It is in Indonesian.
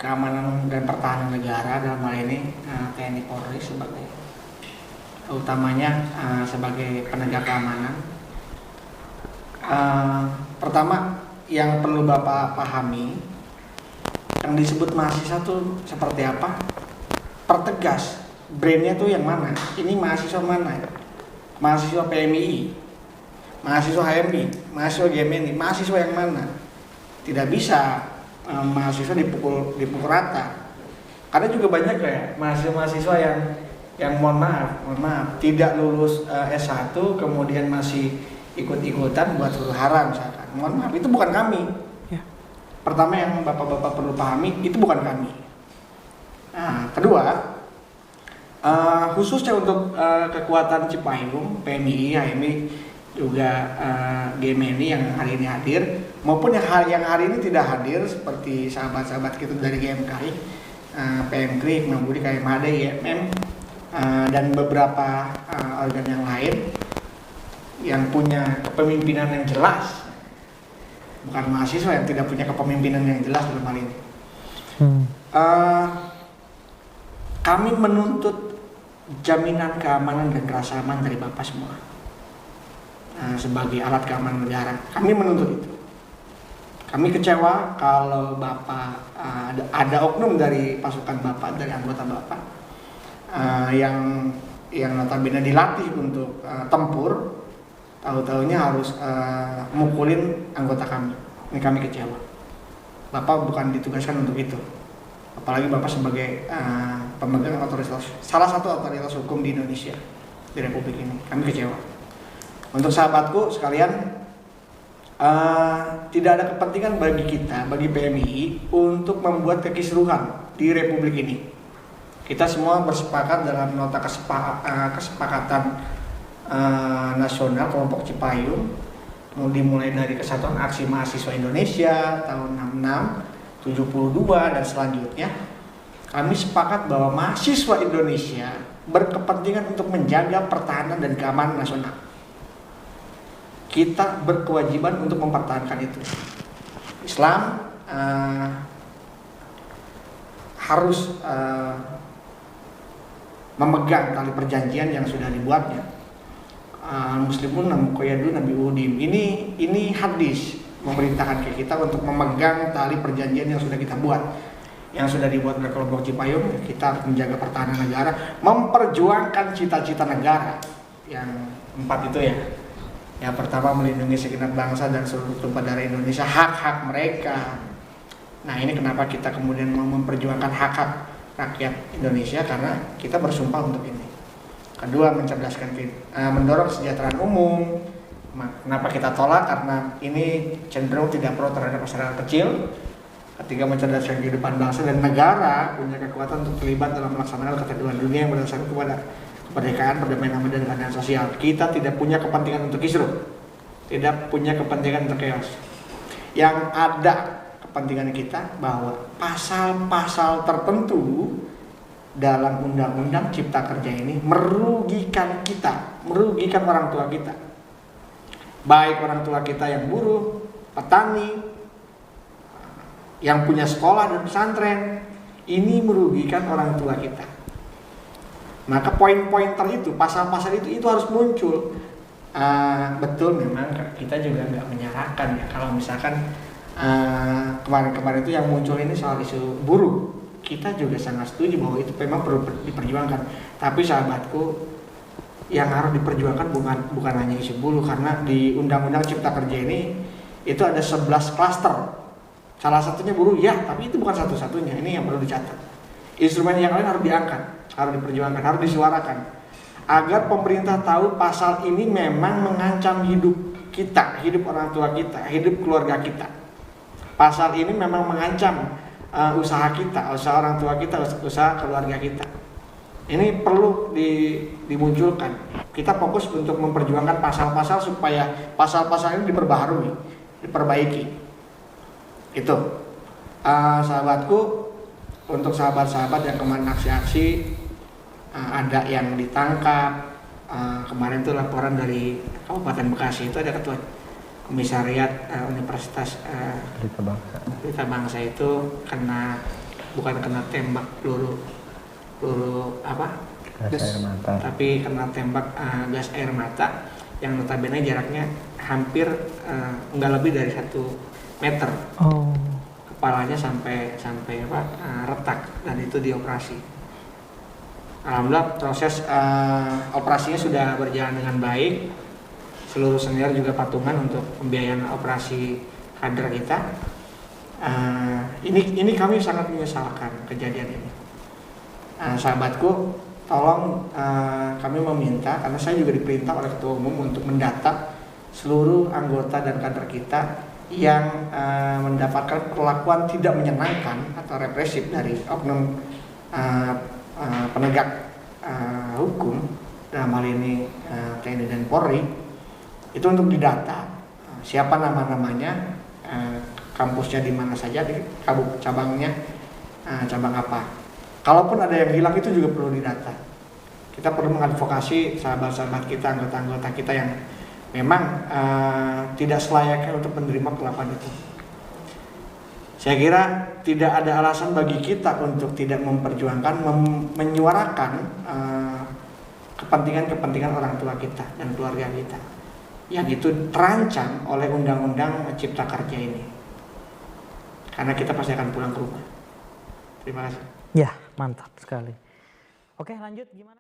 keamanan dan pertahanan negara dalam hal ini TNI Polri sebagai utamanya sebagai penegak keamanan. Pertama yang perlu Bapak pahami, yang disebut mahasiswa tuh seperti apa? Pertegas, brandnya tuh yang mana? Ini mahasiswa mana? Mahasiswa PMI, mahasiswa HMI, mahasiswa GMNI, mahasiswa yang mana? Tidak bisa mahasiswa dipukul rata. Karena juga banyak ya mahasiswa yang mohon maaf tidak lulus S1 kemudian masih ikut-ikutan buat huru hara misalkan. Mohon maaf, itu bukan kami. Ya. Pertama yang Bapak-bapak perlu pahami, itu bukan kami. Nah, kedua, khususnya untuk kekuatan Cipayung, PMI, HMI, juga GMNI yang hari ini hadir, maupun yang hari ini tidak hadir seperti sahabat-sahabat kita dari GMKI, PMKRI, Mambudi, KMHD, IMM, dan beberapa organ yang lain yang punya kepemimpinan yang jelas, bukan mahasiswa yang tidak punya kepemimpinan yang jelas dalam hal ini. Kami menuntut jaminan keamanan dan rasa aman dari Bapak semua sebagai alat keamanan negara. Kami menuntut itu. Kami kecewa kalau Bapak ada oknum dari pasukan Bapak, dari anggota Bapak yang notabene dilatih untuk tempur, tahu-tahunya harus mukulin anggota kami. Ini kami kecewa. Bapak bukan ditugaskan untuk itu. Apalagi Bapak sebagai pemegang otoritas, salah satu otoritas hukum di Indonesia, di Republik ini. Kami kecewa. Untuk sahabatku sekalian, tidak ada kepentingan bagi kita, bagi PMI untuk membuat kekisruhan di Republik ini. Kita semua bersepakat dalam nota kesepakatan nasional kelompok Cipayung, dimulai dari Kesatuan Aksi Mahasiswa Indonesia tahun 66, 72 dan selanjutnya. Kami sepakat bahwa mahasiswa Indonesia berkepentingan untuk menjaga pertahanan dan keamanan nasional. Kita berkewajiban untuk mempertahankan itu. Islam harus memegang tali perjanjian yang sudah dibuatnya. Muslimun namuqayyadun nabi udim. Ini hadis memerintahkan ke kita untuk memegang tali perjanjian yang sudah kita buat, yang sudah dibuat oleh kelompok Cipayung. Kita harus menjaga pertahanan negara, memperjuangkan cita-cita negara yang 4 itu ya. Yang pertama, melindungi segenap bangsa dan seluruh tumpah darah Indonesia, hak-hak mereka. Nah, ini kenapa kita kemudian mau memperjuangkan hak-hak rakyat Indonesia, karena kita bersumpah untuk ini. Kedua, mendorong kesejahteraan umum. Kenapa kita tolak? Karena ini cenderung tidak pro terhadap masyarakat kecil. Ketiga, mencerdaskan kehidupan bangsa dan negara, punya kekuatan untuk terlibat dalam melaksanakan ketertiban dunia yang berdasarkan kepada kemerdekaan, perdamaian, dan keadilan sosial. Kita tidak punya kepentingan untuk kisruh, tidak punya kepentingan untuk chaos. Yang ada kepentingan kita bahwa pasal-pasal tertentu dalam undang-undang cipta kerja ini merugikan kita, merugikan orang tua kita, baik orang tua kita yang buruh, petani, yang punya sekolah dan pesantren. Ini merugikan orang tua kita. Maka poin-poin itu, pasal-pasal itu harus muncul. Betul, memang kita juga nggak menyalahkan ya kalau misalkan kemarin-kemarin itu yang muncul ini soal isu buruh. Kita juga sangat setuju bahwa itu memang perlu diperjuangkan. Tapi sahabatku, yang harus diperjuangkan bukan hanya isu buruh, karena di Undang-Undang Cipta Kerja ini itu ada 11 klaster. Salah satunya buruh ya, tapi itu bukan satu-satunya. Ini yang perlu dicatat. Instrumen yang lain harus diangkat, harus diperjuangkan, harus disuarakan, agar pemerintah tahu pasal ini memang mengancam hidup kita, hidup orang tua kita, hidup keluarga kita. Pasal ini memang mengancam usaha kita, usaha orang tua kita, usaha keluarga kita. Ini perlu dimunculkan. Kita fokus untuk memperjuangkan pasal-pasal supaya pasal-pasal ini diperbaharui, diperbaiki. Itu sahabatku. Untuk sahabat-sahabat yang kemarin aksi-aksi, ada yang ditangkap. Kemarin itu laporan dari Kabupaten Bekasi, itu ada ketua komisariat Universitas Pelita Bangsa itu kena bukan kena tembak peluru gas air mata, tapi kena tembak gas air mata yang notabene jaraknya hampir nggak lebih dari 1 meter. Kepalanya sampai retak, dan itu dioperasi. Alhamdulillah proses operasinya sudah berjalan dengan baik. Seluruh senior juga patungan untuk pembiayaan operasi kader kita. Ini kami sangat menyesalkan kejadian ini. Sahabatku, tolong kami meminta, karena saya juga diperintah oleh Ketua Umum untuk mendata seluruh anggota dan kader kita yang mendapatkan perlakuan tidak menyenangkan atau represif dari oknum penegak hukum, dalam hal ini TNI dan Polri, itu untuk didata siapa nama-namanya, kampusnya di mana saja, di cabangnya, cabang apa. Kalaupun ada yang hilang itu juga perlu didata. Kita perlu mengadvokasi sahabat-sahabat kita, anggota-anggota kita yang memang tidak selayaknya untuk menerima perlakuan itu. Saya kira tidak ada alasan bagi kita untuk tidak memperjuangkan, menyuarakan kepentingan-kepentingan orang tua kita dan keluarga kita yang itu terancam oleh Undang-Undang Cipta Kerja ini. Karena kita pasti akan pulang ke rumah. Terima kasih. Ya, mantap sekali. Oke, lanjut gimana?